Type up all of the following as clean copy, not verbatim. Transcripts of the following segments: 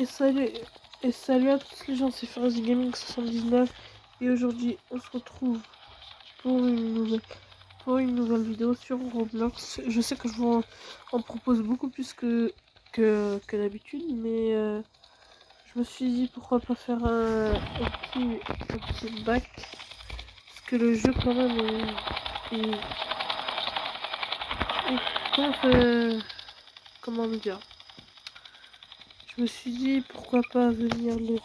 Et salut, à tous les gens, c'est Feroz Gaming 79 et aujourd'hui on se retrouve pour une nouvelle vidéo sur Roblox. Je sais que je vous en propose beaucoup plus que d'habitude, mais je me suis dit pourquoi pas faire un petit bac, parce que le jeu quand même comment me dire. Je me suis dit pourquoi pas venir le...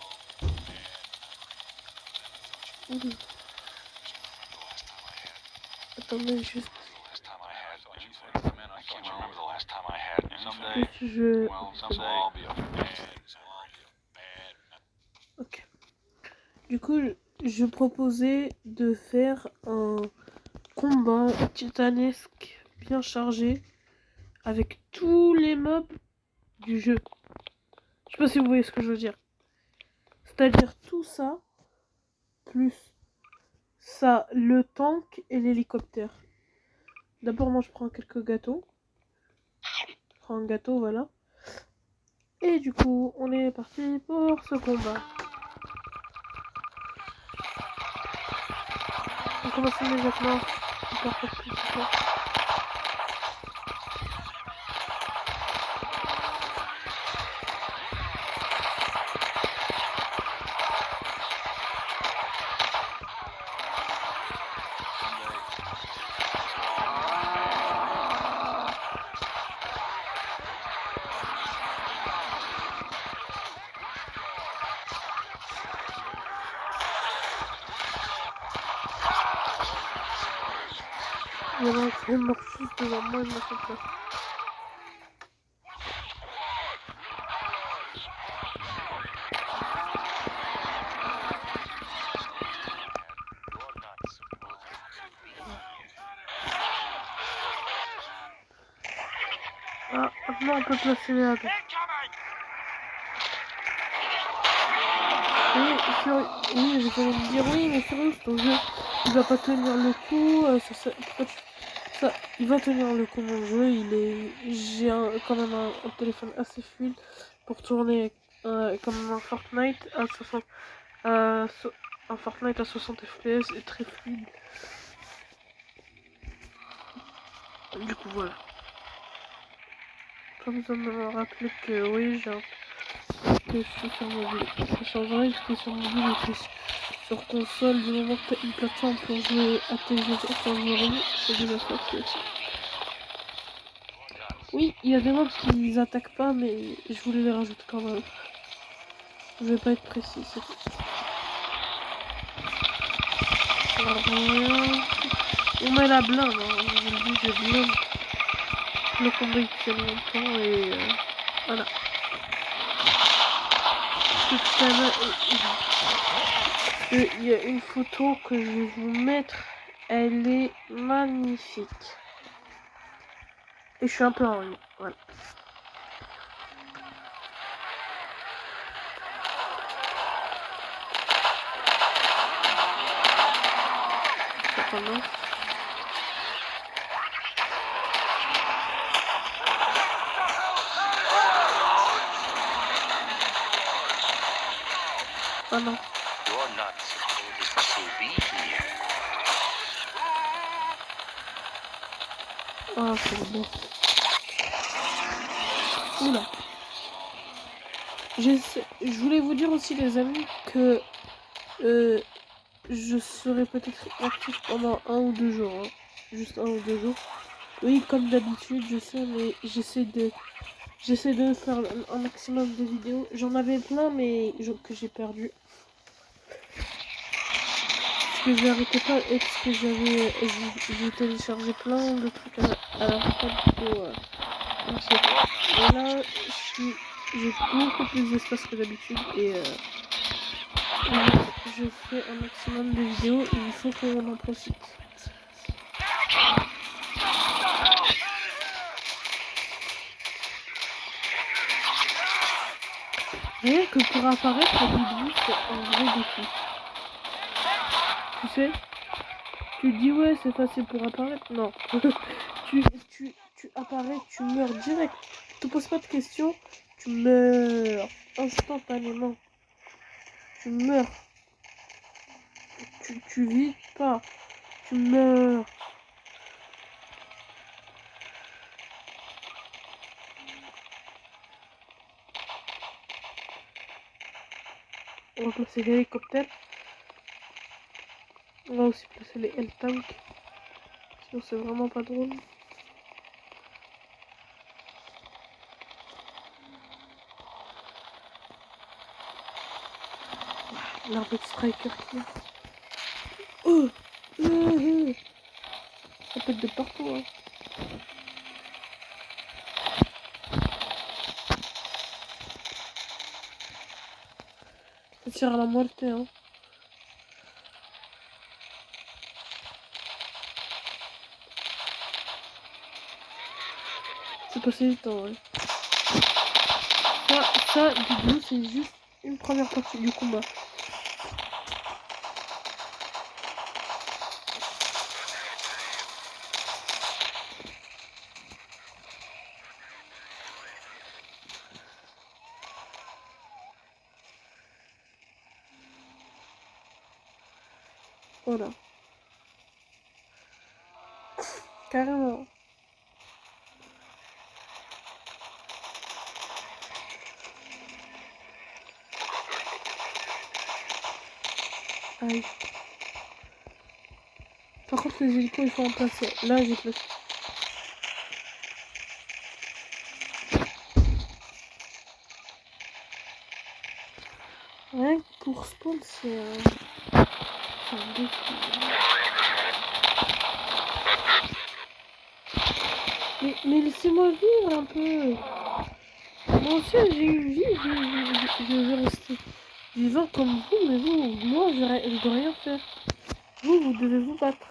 Attendez juste. Ok. Du coup, je proposais de faire un combat titanesque bien chargé avec tous les mobs du jeu. Je sais pas si vous voyez ce que je veux dire. C'est-à-dire tout ça, plus ça, le tank et l'hélicoptère. D'abord, moi je prends quelques gâteaux. Je prends un gâteau, voilà. Et du coup, on est parti pour ce combat. On commence immédiatement. Il y en a un qui est mort juste devant moi, il m'a fait peur. Ah, maintenant on peut placer les hags. Oui, vous allez me dire, oui, mais sérieux, ton jeu, il va pas tenir le coup, il va tenir le coup, mon jeu, j'ai quand même un téléphone assez fluide pour tourner comme un Fortnite à 60, un Fortnite à 60 FPS est très fluide. Du coup, voilà. Pas besoin de me rappeler que oui, que je suis sur mobile. Ça changerait que sur mobile et que sur console, du moment que tu as une plateforme pour jouer à tes jeux sans jouer, c'est déjà sorti aussi. Oui, il y a des mobs qui attaquent pas, mais je voulais les rajouter quand même. Je vais pas être précis, c'est tout. On met la blinde, hein. Je vous le dis, je blinde le combat il tient longtemps et voilà. Tout à l'heure, il y a une photo que je vais vous mettre, elle est magnifique. Et je suis un peu en ligne, voilà. Attends. Ah non. Ah, c'est bon. Oula. Je voulais vous dire aussi, les amis, que je serai peut-être actif pendant 1 ou 2 jours. Hein. Juste 1 ou 2 jours. Oui, comme d'habitude, je sais, mais j'essaie de faire un maximum de vidéos. J'en avais plein, mais que j'ai perdu. Parce que j'arrêtais pas, et parce que j'ai téléchargé plein de trucs à la fois. Et là, j'ai beaucoup plus d'espace que d'habitude et je fais un maximum de vidéos et il faut qu'on en profite. Rien que pour apparaître au début, c'est un vrai défi. Tu sais, tu dis ouais c'est facile pour apparaître, non. tu apparais, tu meurs direct. Tu te poses pas de questions, Tu meurs instantanément. Tu meurs. Tu vis pas. Tu meurs. On va placer l'hélicoptère. On va aussi placer les L-Tanks. Sinon c'est vraiment pas drôle. L'arbre de striker qui est. Oh, ça pète de partout. Hein. Ça tire à la moitié. Hein. C'est passé du temps, ouais. Ça, du coup, c'est juste une première partie du combat. Voilà. Carrément. Aïe. Par contre, les hélicos, il faut en placer. Là, j'ai placé. Rien que pour spawn, c'est un défi. Mais laissez-moi vivre un peu. Moi aussi, j'ai une vie. Je vais rester vivant comme vous, mais vous, moi, je dois rien faire. Vous devez vous battre.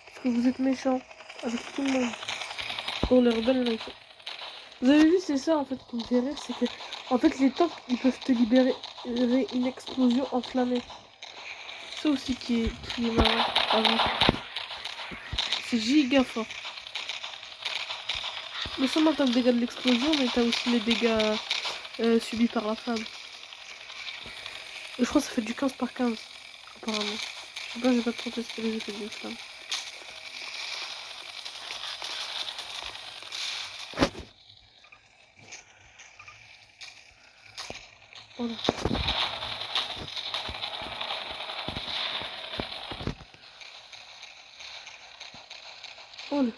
Parce que vous êtes méchants avec tout le monde. Pour leur donner la. Vous avez vu, c'est ça en fait qui me fait rire, c'est que en fait les tanks ils peuvent te libérer une explosion enflammée. Ça aussi qui est marrant à voir. C'est giga fort. Non seulement t'as le dégât de l'explosion, mais t'as aussi les dégâts subis par la flamme. Et je crois que ça fait du 15 par 15 apparemment. Je sais pas, j'ai pas trop testé les effets d'une flamme. Voilà. Oh le...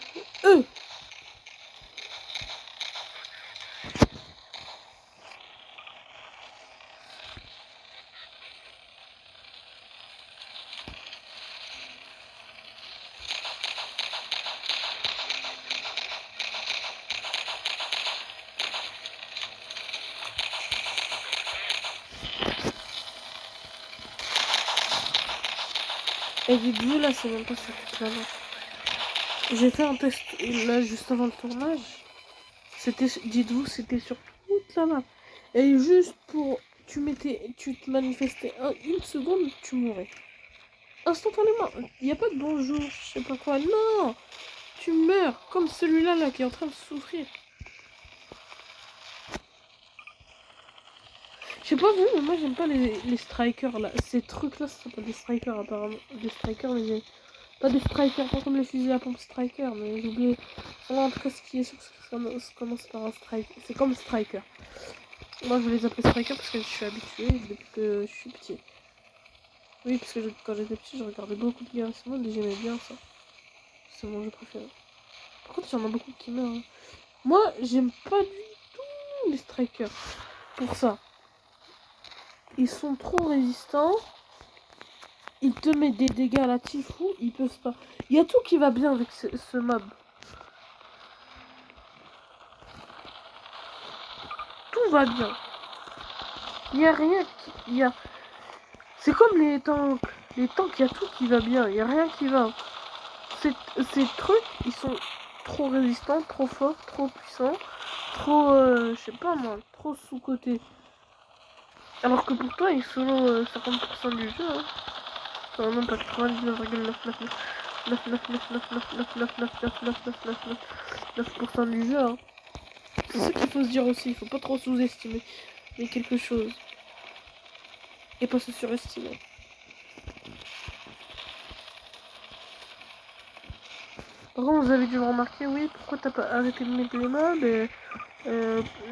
Et dites-vous là, c'est même pas sur toute la map. J'ai fait un test là juste avant le tournage. C'était, dites-vous, c'était sur toute la map. Et juste pour, tu te manifestais une seconde, tu mourais. Instantanément. Il n'y a pas de bonjour, je sais pas quoi. Non, tu meurs comme celui-là là qui est en train de souffrir. Je sais pas vous, mais moi j'aime pas les strikers là. Ces trucs là, ça s'appelle des strikers apparemment. Des strikers, mais j'ai pas des strikers, pas comme les fusils à pompe striker, mais j'ai oublié. En tout cas, ce qui est sûr, ça commence par un strike. C'est comme striker. Moi je les appelle striker parce que je suis habituée depuis que je suis petit. Oui, parce que quand j'étais petit, je regardais beaucoup de Garry's Mod et j'aimais bien ça. C'est mon jeu préféré. Par contre, il y en a beaucoup qui meurent. Hein. Moi, j'aime pas du tout les strikers. Pour ça. Ils sont trop résistants. Ils te mettent des dégâts à la tifou. Ils peuvent pas. Il y a tout qui va bien avec ce mob. Tout va bien. Il y a rien qui... C'est comme les tanks. Les tanks, il y a tout qui va bien. Il y a rien qui va. Ces trucs, ils sont trop résistants, trop forts, trop puissants, trop, je sais pas moi, trop sous-cotés. Alors que pour toi, ils sont 50% du jeu. Hein. Enfin, non, pas 99,9999999999999% du jeu. Hein. C'est ça qu'il faut se dire aussi, il faut pas trop sous-estimer mais quelque chose. Et pas se surestimer. Par contre, vous avez dû me remarquer, oui, pourquoi t'as pas arrêté de mettre les mobs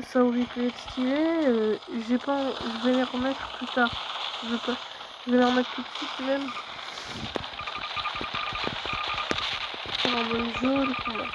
ça aurait pu être stylé. J'ai pas, je vais les remettre plus tard. Je vais les remettre tout de suite même. Faire un bon jaune, voilà.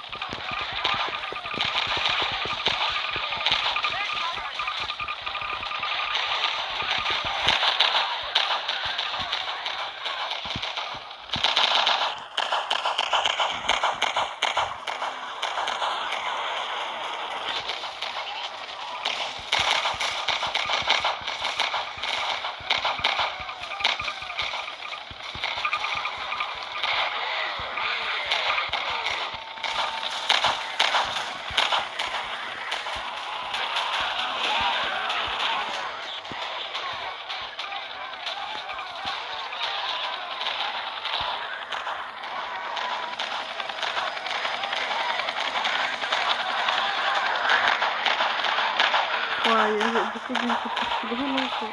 Ouais, il y a beaucoup de petits vraiment cool.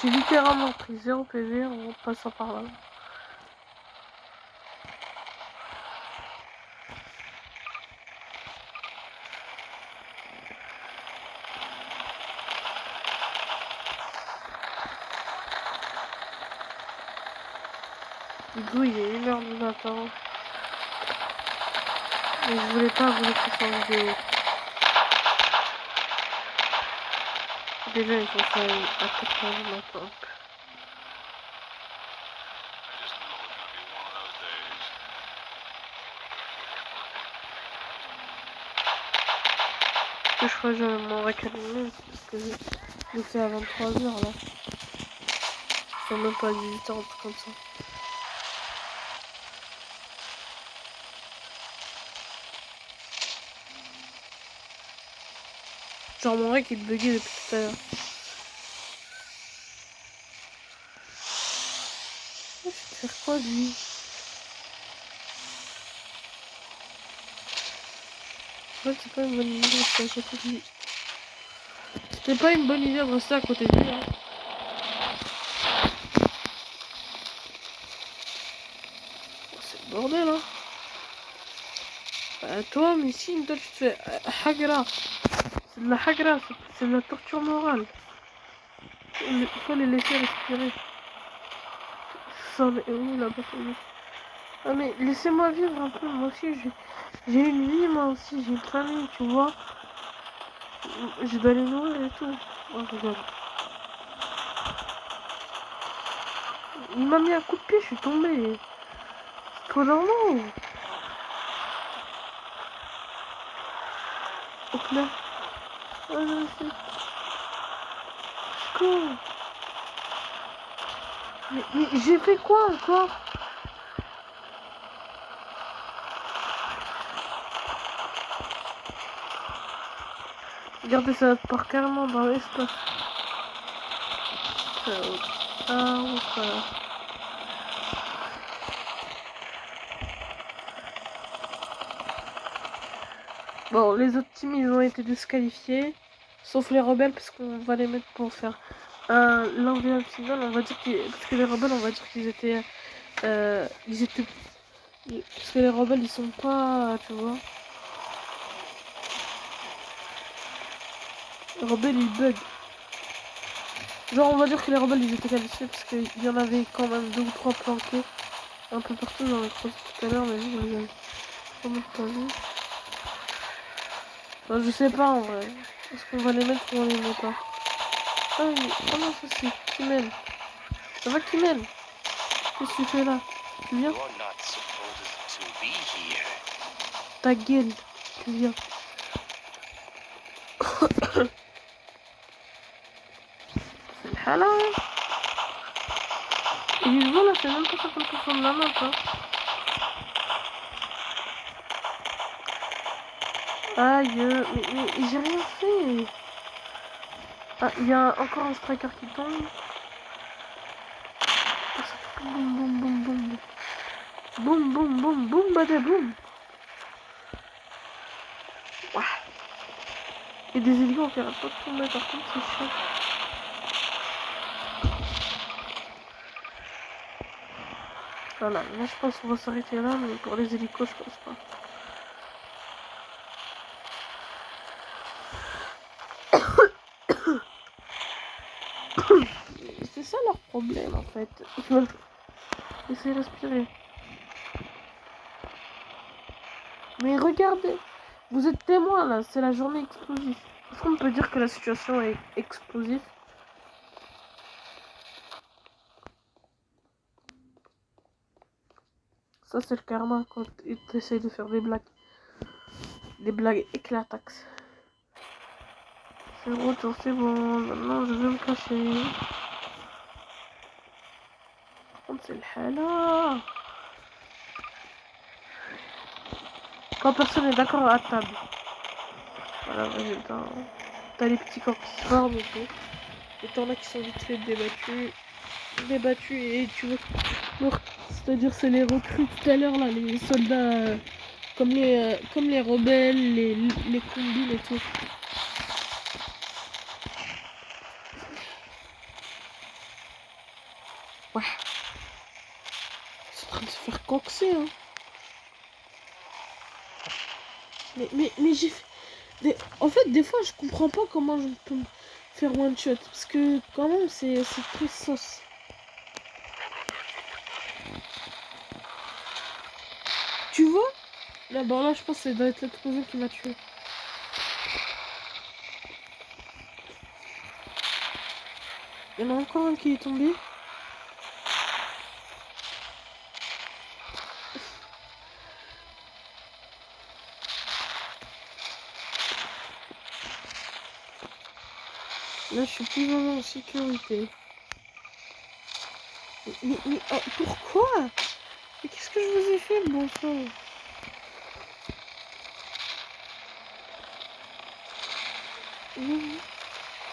J'ai littéralement pris 0 PV en passant par là. Du coup, il est 1h du matin. Et je voulais pas vous laisser sans vidéo. Déjà, ils sont ça à 4h du matin. Je crois que je vais m'en réclamer parce que je le fais à 23h là. C'est même pas 18h, un truc comme ça. Genre mon rec il buguait depuis tout à l'heure. Je vais faire quoi lui? En fait c'est pas une bonne idée de rester à côté de lui. C'était pas une bonne idée de rester à côté de lui hein. C'est le bordel hein. Toi Missine, toi tu te fais hagra. C'est de la hagra, c'est de la torture morale. Il faut les laisser respirer. Ça est où la bataille? Ah mais laissez-moi vivre un peu, moi aussi j'ai une vie, moi aussi j'ai une famille, tu vois. Je dois les nourrir et tout. Oh regarde. Il m'a mis un coup de pied, je suis tombé. C'est trop normal. Hop là. Oh non, c'est con. Mais j'ai fait quoi encore? Regardez, ça part carrément dans l'espace. Ah, voilà. Bon, les autres teams, ils ont été disqualifiés. Sauf les rebelles, parce qu'on va les mettre pour faire l'envie final. On va dire parce que les rebelles, on va dire qu'ils étaient... ils étaient... Parce que les rebelles, ils sont pas... Tu vois. Les rebelles, ils bug. Genre, on va dire que les rebelles, ils étaient qualifiés parce qu'il y en avait quand même 2 ou 3 planqués un peu partout. J'en ai croisé tout à l'heure, mais je les avais vraiment pas vus. Enfin, je sais pas en vrai. Est-ce qu'on va les mettre ou on les met pas? Ah oui, oh non, ça c'est Kimel. Ça va Kimel? Qu'est-ce que tu fais là? Tu viens? Ta gueule, tu viens. C'est le hala. Et visuellement là, c'est même pas 50% de la map. Hein. Aïe, mais j'ai rien fait. Ah, il y a encore un striker qui tombe. Boum, boum, boum, boum. Boum, boum, boum, boum, badaboum. Ouah. Et des hélicos qui arrêtent pas de tomber, par contre, c'est chiant. Voilà, là je pense qu'on va s'arrêter là, mais pour les hélicos, je pense pas. C'est ça leur problème en fait. Ils veulent laisser respirer. Mais regardez, vous êtes témoin là, c'est la journée explosive. Est-ce qu'on peut dire que la situation est explosive? Ça c'est le karma quand ils essayent de faire des blagues. Des blagues éclataxes. C'est retour, c'est bon, maintenant je vais me cacher. Par contre c'est le hala. Quand personne n'est d'accord à table. Voilà, résultat. T'as les petits corps qui se forment et tout. Et t'en as qui sont vite fait débattus et tu vois. C'est-à-dire c'est les recrues tout à l'heure là, les soldats comme les rebelles, les combines et tout. Ouais. C'est en train de se faire coxer hein. Mais j'ai fait. En fait des fois je comprends pas comment je peux me faire one shot. Parce que quand même c'est très sauce. Tu vois? Là, bon, là, je pense que ça doit être l'explosion qui m'a tué. Il y en a encore un qui est tombé. Là, je suis plus vraiment en sécurité. Mais oh, pourquoi? Mais qu'est-ce que je vous ai fait, bon sang?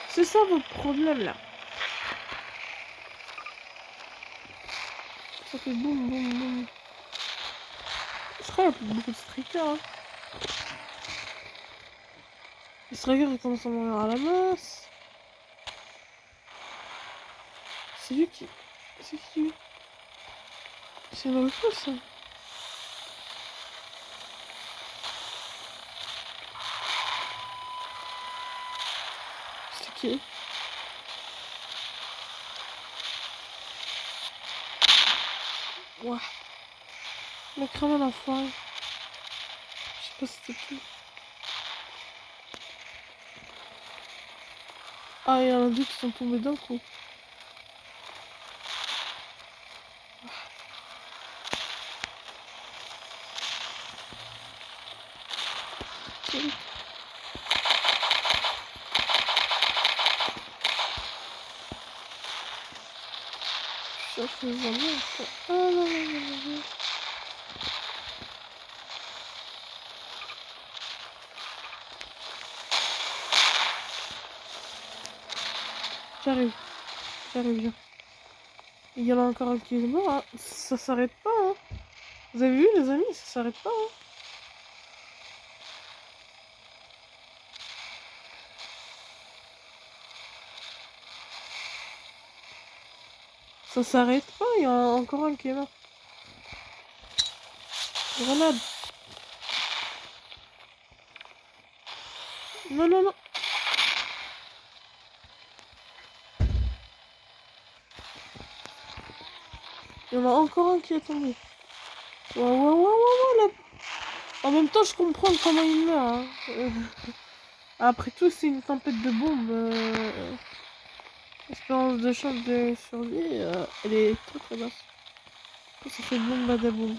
C'est ça votre problème, là. Ça fait boum, boum, boum. Je crois qu'il y a beaucoup de strikers. Hein. Les strikers, ils commencent à mourir à la masse. C'est lui qui... C'est qui? C'est une recrue, ça. C'est qui? Ouais. Le crâne à la fois. Je sais pas si c'était qui. Ah, il y en a deux qui sont tombés d'un coup. Cherche les amis. Ah non, non, non, non. J'arrive, viens. Il y en a encore un qui est mort, hein. Ça s'arrête pas, hein. Vous avez vu, les amis, ça s'arrête pas, hein. Ça s'arrête pas, il y en a encore un qui est mort. Grenade. Non, non, non. Il y en a encore un qui est tombé. Waouh, là. En même temps, je comprends comment il meurt. Hein. Après tout, c'est une tempête de bombes. L'espérance de chance de survie, elle est très très basse. Quand ça fait boum badaboum.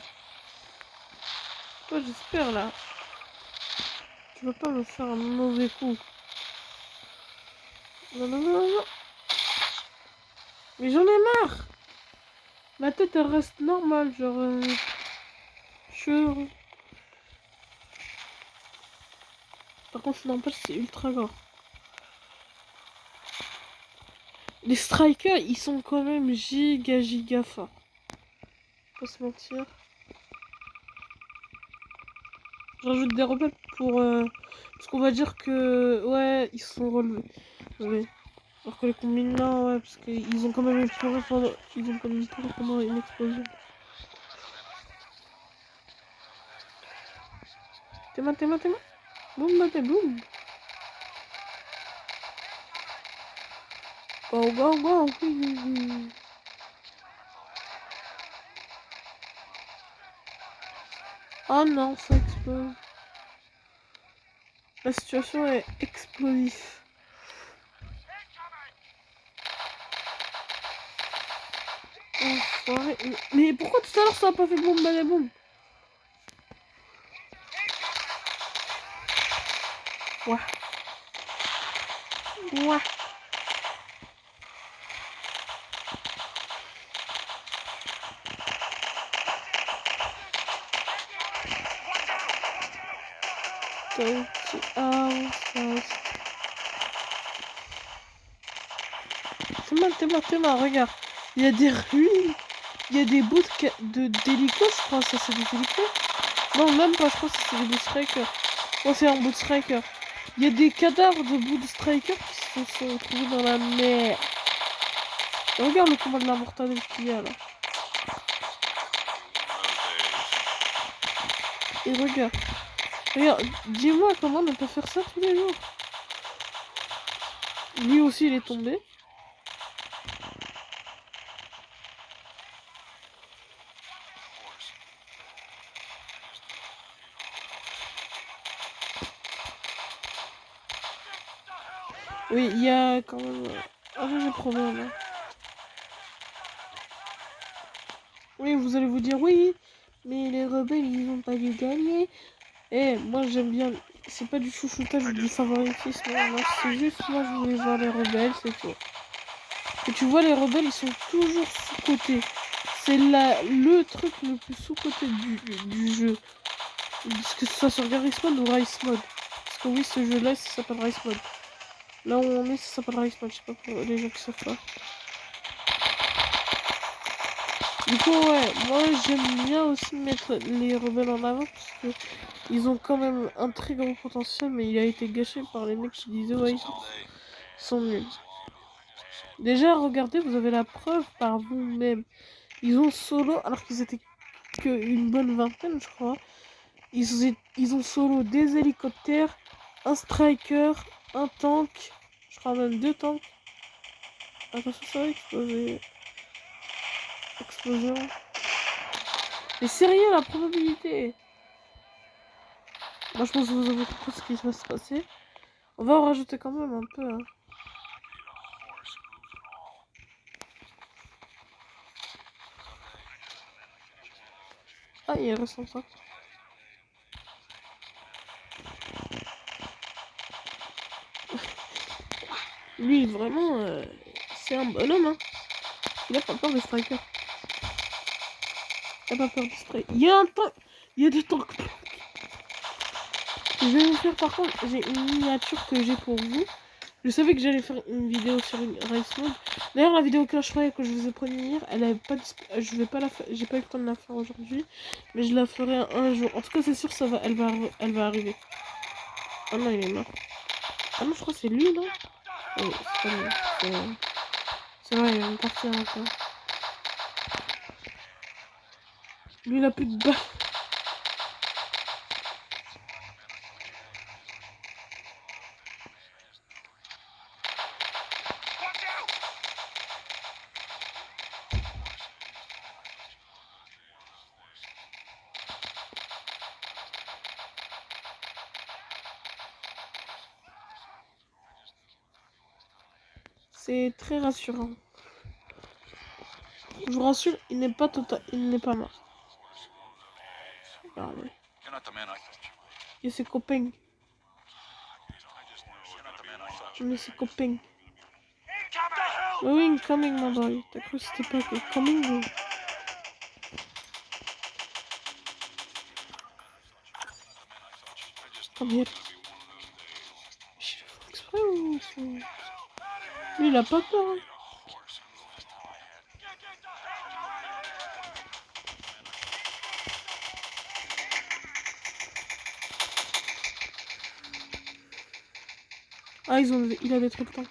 Toi, j'espère là. Tu vas pas me faire un mauvais coup. Non. Mais j'en ai marre. Ma tête, elle reste normale, genre... je... Par contre, n'empêche, c'est ultra gore. Les strikers, ils sont quand même giga forts. Pas se mentir. J'ajoute des rebelles pour... parce qu'on va dire que... Ouais, ils sont relevés. Ouais. Alors que les combines là, ouais, parce qu'ils ont quand même exploré pendant... Ils ont quand même exploré pendant une explosion. Téma. Boum, boum. Go. Oh non, ça explose. La situation est explosive. Enfoiré. Mais pourquoi tout à l'heure ça a pas fait boum badaboum? Ouais. Théma, regarde. Il y a des ruines. Il y a des bouts d'hélicos, je crois. Ça, c'est des hélicos. Non, même pas, je crois que c'est des bouts striker. Oh, c'est un bout de striker. Il y a des cadavres de bouts de striker qui se sont retrouvés dans la mer. Et regarde le combat de la mortadelle qu'il y a là. Et regarde. Dis-moi comment on peut faire ça tous les jours. Lui aussi, il est tombé. Oui, il y a quand même un problème. Hein. Oui, vous allez vous dire oui, mais les rebelles, ils ont pas dû gagner. Eh, moi j'aime bien. C'est pas du chouchoutage ou du favoritisme. Moi, c'est juste moi je voulais voir les rebelles, c'est tout. Et tu vois, les rebelles, ils sont toujours sous-cotés. C'est le truc le plus sous-coté du jeu. Que ce soit sur Garry's Mod ou Rice Mode. Parce que oui, ce jeu-là, ça s'appelle Rice Mode. Là où on est, ça s'appelle Rice Mode. Je sais pas pour les gens qui savent pas. Du coup, ouais, moi j'aime bien aussi mettre les rebelles en avant parce que ils ont quand même un très grand potentiel, mais il a été gâché par les mecs qui disaient ouais, ils sont nuls. Déjà, regardez, vous avez la preuve par vous-même. Ils ont solo, alors qu'ils étaient qu'une bonne vingtaine, je crois. Ils ont solo des hélicoptères, un striker, un tank, je crois même 2 tanks. Attention, ça va exploser. Explosion. Mais sérieux, la probabilité. Moi, je pense que vous avez compris ce qui va se passer. On va en rajouter quand même un peu. Hein. Ah, il reste ça. Lui, vraiment, c'est un bonhomme. Hein. Il a pas peur des strikers. Il a pas peur des strikers. Il y a un tank. Il y a des tanks. Je vais vous faire par contre, j'ai une miniature que j'ai pour vous. Je savais que j'allais faire une vidéo sur une race mode. D'ailleurs, la vidéo Clash Royale que je vous ai promis hier, elle avait pas je vais pas la faire, j'ai pas eu le temps de la faire aujourd'hui, mais je la ferai un jour. En tout cas, c'est sûr, elle va arriver. Ah non, il est mort. Ah non, je crois que c'est lui, non? Oui, c'est pas lui. C'est vrai, il y a une partie à l'intérieur. Lui, il a plus de balles. C'est très rassurant. Je vous rassure, il n'est pas total, il n'est pas mort. Regardez. Et ses copains. Mais ses copains. Oui, incoming, my boy. T'as cru que c'était pas coming? Come here. Je le fais exprès ou... Lui, il a pas peur. Hein. Ah, il avait trop de temps.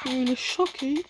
Il est choqué.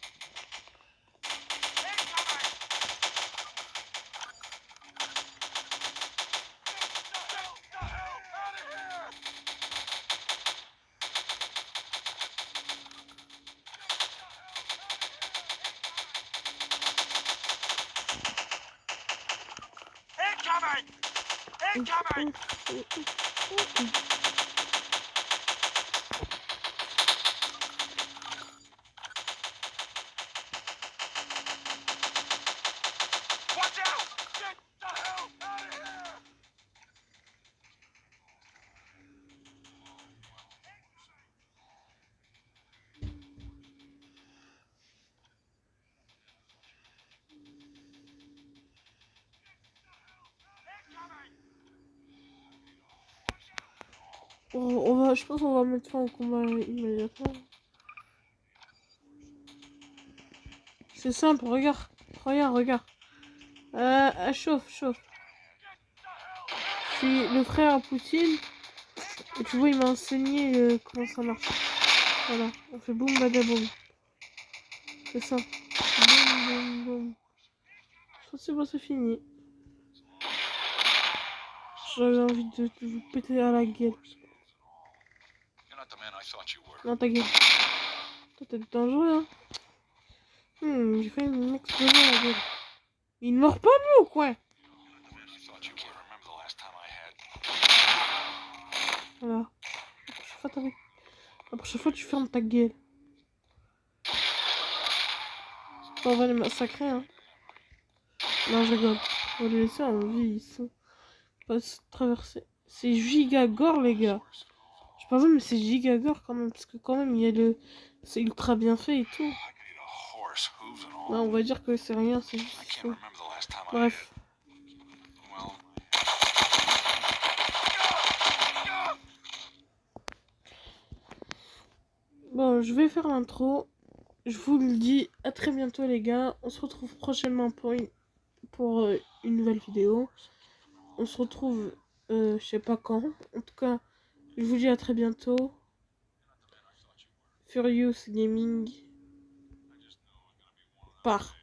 Je pense qu'on va mettre fin au combat immédiatement. C'est simple, regarde. Regarde. Chauffe. Je suis le frère à Poutine. Et tu vois, il m'a enseigné comment ça marche. Voilà, on fait boum badaboum. C'est ça. Boum. C'est bon, c'est fini. J'avais envie de vous péter à la gueule. Non, ta gueule. Toi, t'es dangereux, hein. J'ai failli m'exploser à la gueule. Il ne meurt pas, lui, ou quoi? Voilà. La prochaine fois, tu fermes ta gueule. On va les massacrer, hein. Non, je rigole. On va les laisser en vie, ici. Pas se traverser. C'est giga gore, les gars. Je sais pas, mais c'est giga gore quand même. Parce que quand même, il y a le... C'est ultra bien fait et tout. Ouais, on va dire que c'est rien, c'est juste chaud. Bref. Bon, je vais faire l'intro. Je vous le dis, à très bientôt les gars. On se retrouve prochainement pour une nouvelle vidéo. On se retrouve, je sais pas quand. En tout cas, je vous dis à très bientôt. Furious Gaming part.